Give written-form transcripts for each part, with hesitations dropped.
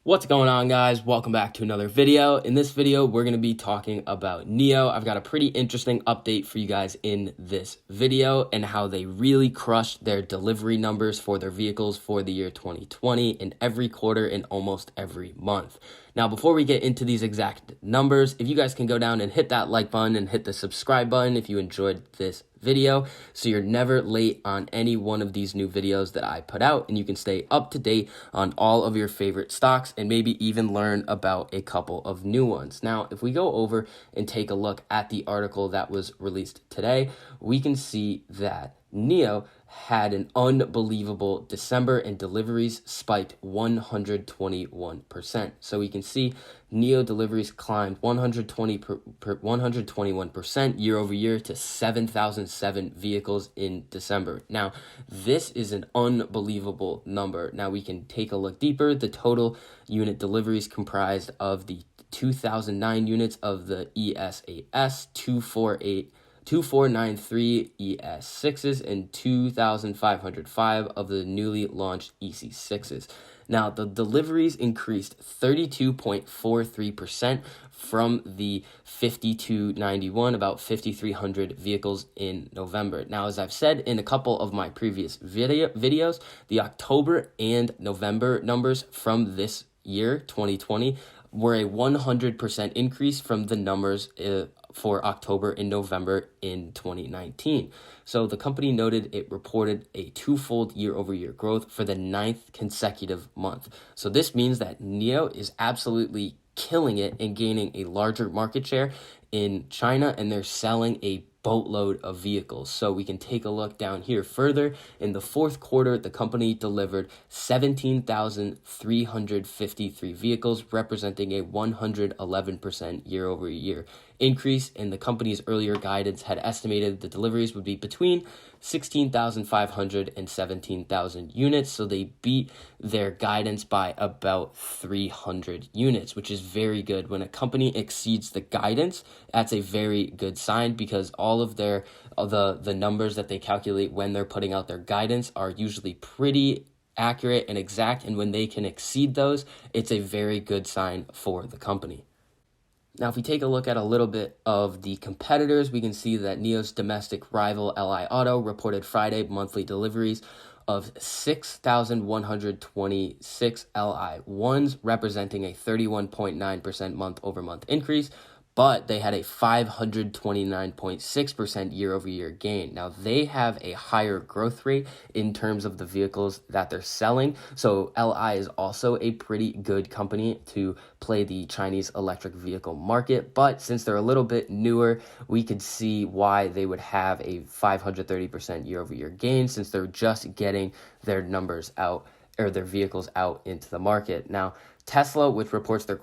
What's going on, guys? Welcome back to another video. In this video, we're going to be talking about NIO. I've got a pretty interesting update for you guys in this video and how they really crushed their delivery numbers for their vehicles for the year 2020 in every quarter and almost every month. Now, before we get into these exact numbers, if you guys can go down and hit that like button and hit the subscribe button if you enjoyed this video, so you're never late on any one of these new videos that I put out, and you can stay up to date on all of your favorite stocks and maybe even learn about a couple of new ones. Now, if we go over and take a look at the article that was released today, we can see that NIO had an unbelievable December and deliveries spiked 121%. So we can see NIO deliveries climbed 121% year over year to 7,007 vehicles in December. Now, this is an unbelievable number. Now we can take a look deeper. The total unit deliveries comprised of the 2,009 units of the ES8S, 2493 ES6s, and 2,505 of the newly launched EC6s. Now, the deliveries increased 32.43% from the 5,291, about 5,300 vehicles in November. Now, as I've said in a couple of my previous videos, the October and November numbers from this year, 2020, were a 100% increase from the numbers for October and November in 2019. So the company noted it reported a twofold year-over-year growth for the 9th consecutive month. So this means that NIO is absolutely killing it and gaining a larger market share in China, and they're selling a boatload of vehicles. So we can take a look down here further. In the fourth quarter, the company delivered 17,353 vehicles, representing a 111% year-over-year increase. And the company's earlier guidance had estimated the deliveries would be between 16,500 and 17,000 units. So they beat their guidance by about 300 units, which is very good. When a company exceeds the guidance, that's a very good sign, because all of the numbers that they calculate when they're putting out their guidance are usually pretty accurate and exact. And when they can exceed those, it's a very good sign for the company. Now, if we take a look at a little bit of the competitors, we can see that NIO's domestic rival LI Auto reported Friday monthly deliveries of 6,126 LI1s, representing a 31.9% month-over-month increase, but they had a 529.6% year-over-year gain. Now, they have a higher growth rate in terms of the vehicles that they're selling. So LI is also a pretty good company to play the Chinese electric vehicle market. But since they're a little bit newer, we could see why they would have a 530% year-over-year gain, since they're just getting their numbers out, or their vehicles out into the market. Now, Tesla, which reports their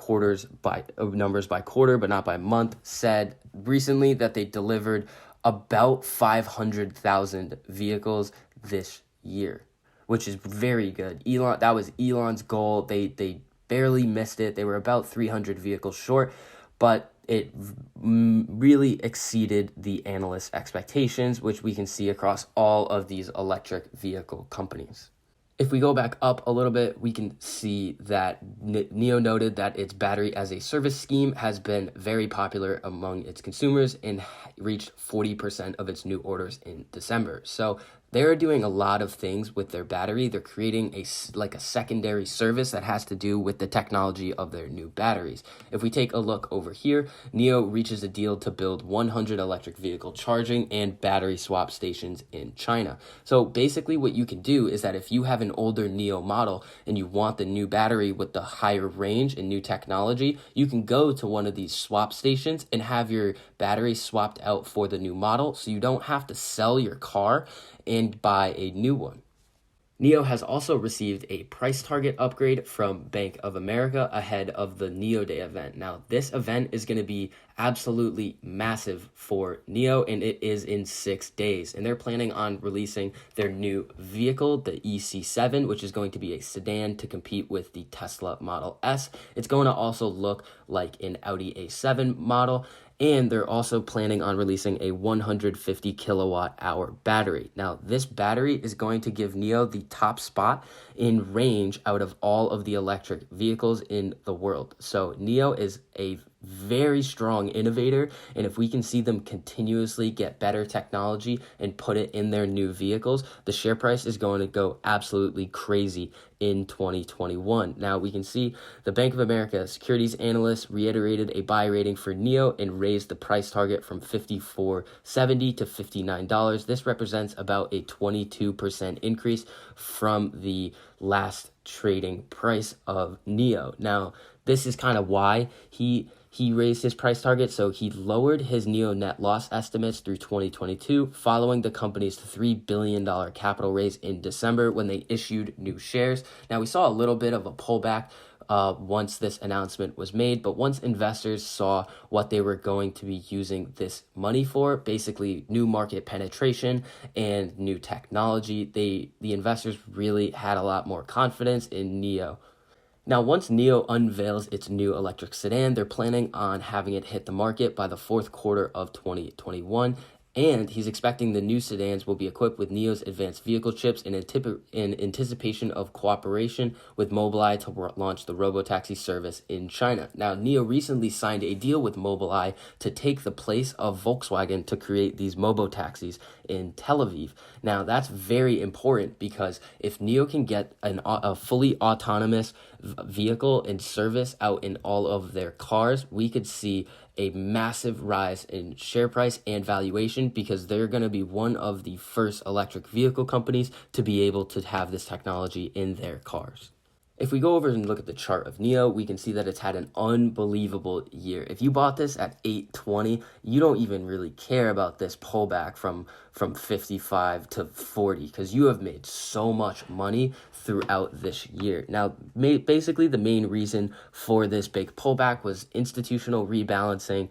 numbers by quarter but not by month, said recently that they delivered about 500,000 vehicles this year, which is very good. That was Elon's goal. They barely missed it. They were about 300 vehicles short, but it really exceeded the analysts' expectations, which we can see across all of these electric vehicle companies. If we go back up a little bit, we can see that NIO noted that its battery as a service scheme has been very popular among its consumers and reached 40% of its new orders in December. So they're doing a lot of things with their battery. They're creating a secondary service that has to do with the technology of their new batteries. If we take a look over here, NIO reaches a deal to build 100 electric vehicle charging and battery swap stations in China. So basically what you can do is that if you have an older NIO model and you want the new battery with the higher range and new technology, you can go to one of these swap stations and have your battery swapped out for the new model, so you don't have to sell your car and buy a new one. NIO has also received a price target upgrade from Bank of America ahead of the NIO Day event. Now, this event is going to be absolutely massive for NIO, and it is in 6 days. And they're planning on releasing their new vehicle, the EC7, which is going to be a sedan to compete with the Tesla Model S. It's going to also look like an Audi A7 model. And they're also planning on releasing a 150 kilowatt hour battery. Now, this battery is going to give NIO the top spot in range out of all of the electric vehicles in the world. So NIO is a very strong innovator, and if we can see them continuously get better technology and put it in their new vehicles, the share price is going to go absolutely crazy in 2021. Now we can see the Bank of America securities analyst reiterated a buy rating for NIO and raised the price target from $54.70 to $59. This represents about a 22% increase from the last trading price of NIO. Now, this is kind of why he raised his price target. So he lowered his NIO net loss estimates through 2022 following the company's $3 billion capital raise in December when they issued new shares. Now, we saw a little bit of a pullback once this announcement was made, but once investors saw what they were going to be using this money for, basically new market penetration and new technology, the investors really had a lot more confidence in NIO. Now, once NIO unveils its new electric sedan, they're planning on having it hit the market by the fourth quarter of 2021. And he's expecting the new sedans will be equipped with NIO's advanced vehicle chips in anticipation of cooperation with Mobileye to launch the robotaxi service in China. Now, NIO recently signed a deal with Mobileye to take the place of Volkswagen to create these mobotaxis in Tel Aviv. Now, that's very important because if NIO can get a fully autonomous vehicle and service out in all of their cars, we could see a massive rise in share price and valuation because they're going to be one of the first electric vehicle companies to be able to have this technology in their cars. If we go over and look at the chart of NIO, we can see that it's had an unbelievable year. If you bought this at $8.20, you don't even really care about this pullback from 55 to 40 because you have made so much money throughout this year. Now, basically the main reason for this big pullback was institutional rebalancing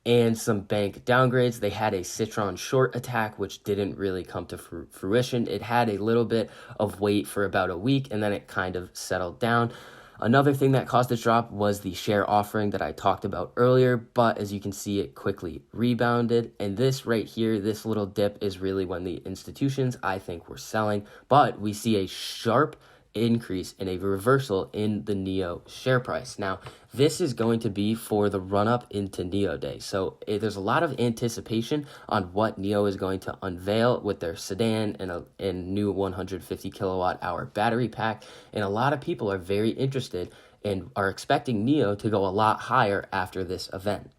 and some bank downgrades. They had a Citron short attack, which didn't really come to fruition. It had a little bit of weight for about a week, and then it kind of settled down. Another thing that caused this drop was the share offering that I talked about earlier, but as you can see, it quickly rebounded. And this right here, this little dip is really when the institutions, I think, were selling. But we see a sharp increase and a reversal in the NIO share price. Now, this is going to be for the run-up into NIO Day. So there's a lot of anticipation on what NIO is going to unveil with their sedan and new 150 kilowatt hour battery pack. And a lot of people are very interested and are expecting NIO to go a lot higher after this event.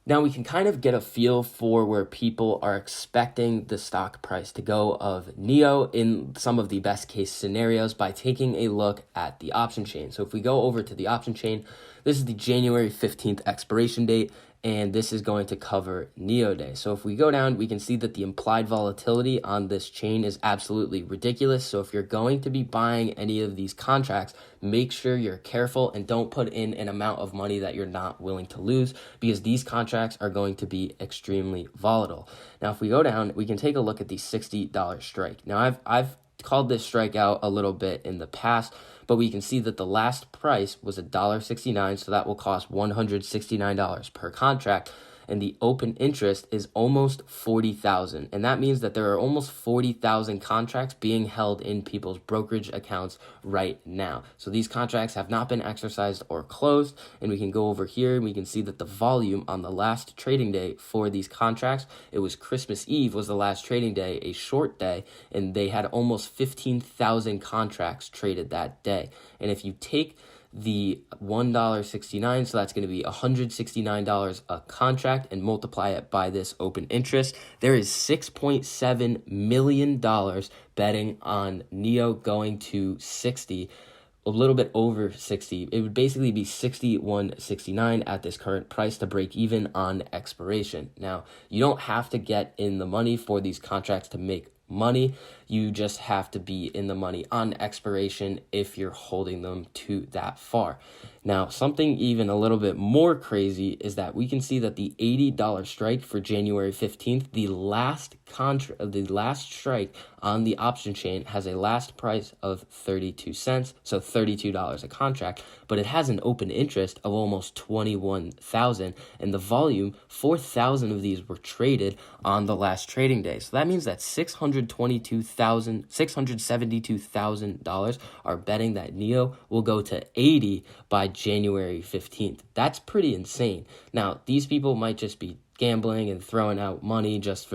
Now we can kind of get a feel for where people are expecting the stock price to go of NIO in some of the best case scenarios by taking a look at the option chain. So if we go over to the option chain, this is the January 15th expiration date, and this is going to cover NIO Day. So if we go down, we can see that the implied volatility on this chain is absolutely ridiculous. So if you're going to be buying any of these contracts, make sure you're careful and don't put in an amount of money that you're not willing to lose because these contracts are going to be extremely volatile. Now, if we go down, we can take a look at the $60 strike. Now, I've called this strike out a little bit in the past, but we can see that the last price was $1.69, so that will cost $169 per contract, and the open interest is almost 40,000, and that means that there are almost 40,000 contracts being held in people's brokerage accounts right now. So these contracts have not been exercised or closed, and we can go over here and we can see that the volume on the last trading day for these contracts, it was Christmas Eve was the last trading day, a short day, and they had almost 15,000 contracts traded that day. And if you take the $1.69, so that's going to be $169 a contract, and multiply it by this open interest, there is $6.7 million betting on NIO going to 60, a little bit over 60. It would basically be 61.69 at this current price to break even on expiration. Now, you don't have to get in the money for these contracts to make money. You just have to be in the money on expiration if you're holding them to that far. Now, something even a little bit more crazy is that we can see that the $80 strike for January 15th, the last strike on the option chain has a last price of 32 cents, so $32 a contract, but it has an open interest of almost 21,000, and the volume, 4,000 of these were traded on the last trading day. So that means that $672,000 are betting that NIO will go to 80 by January 15th. That's pretty insane. Now, these people might just be gambling and throwing out money just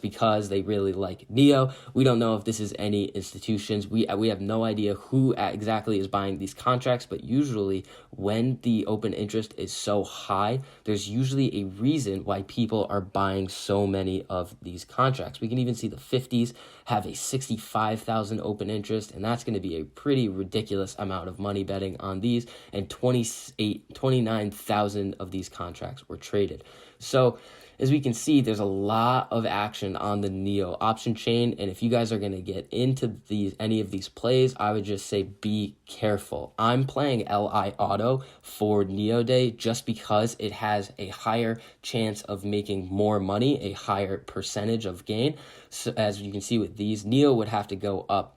because they really like NIO. We don't know if this is any institutions. We have no idea who exactly is buying these contracts, but usually when the open interest is so high, there's usually a reason why people are buying so many of these contracts. We can even see the 50s have a 65,000 open interest, and that's going to be a pretty ridiculous amount of money betting on these, and 29,000 of these contracts were traded. So as we can see, there's a lot of action on the NIO option chain, and if you guys are going to get into any of these plays, I would just say be careful. I'm playing LI Auto for NIO Day just because it has a higher chance of making more money, a higher percentage of gain. So as you can see with these, NIO would have to go up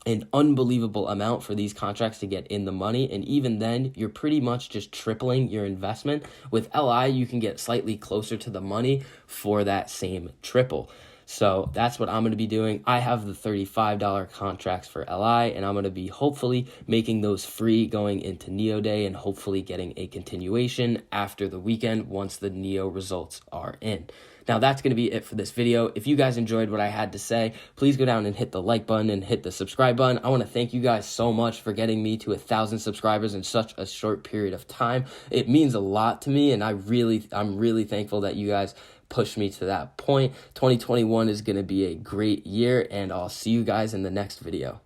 an unbelievable amount for these contracts to get in the money, and even then you're pretty much just tripling your investment. With LI, you can get slightly closer to the money for that same triple. So that's what I'm going to be doing. I have the $35 contracts for LI, and I'm going to be hopefully making those free going into NIO Day, and hopefully getting a continuation after the weekend once the NIO results are in. Now, that's going to be it for this video. If you guys enjoyed what I had to say, please go down and hit the like button and hit the subscribe button. I want to thank you guys so much for getting me to 1,000 subscribers in such a short period of time. It means a lot to me, and I'm really thankful that you guys pushed me to that point. 2021 is going to be a great year, and I'll see you guys in the next video.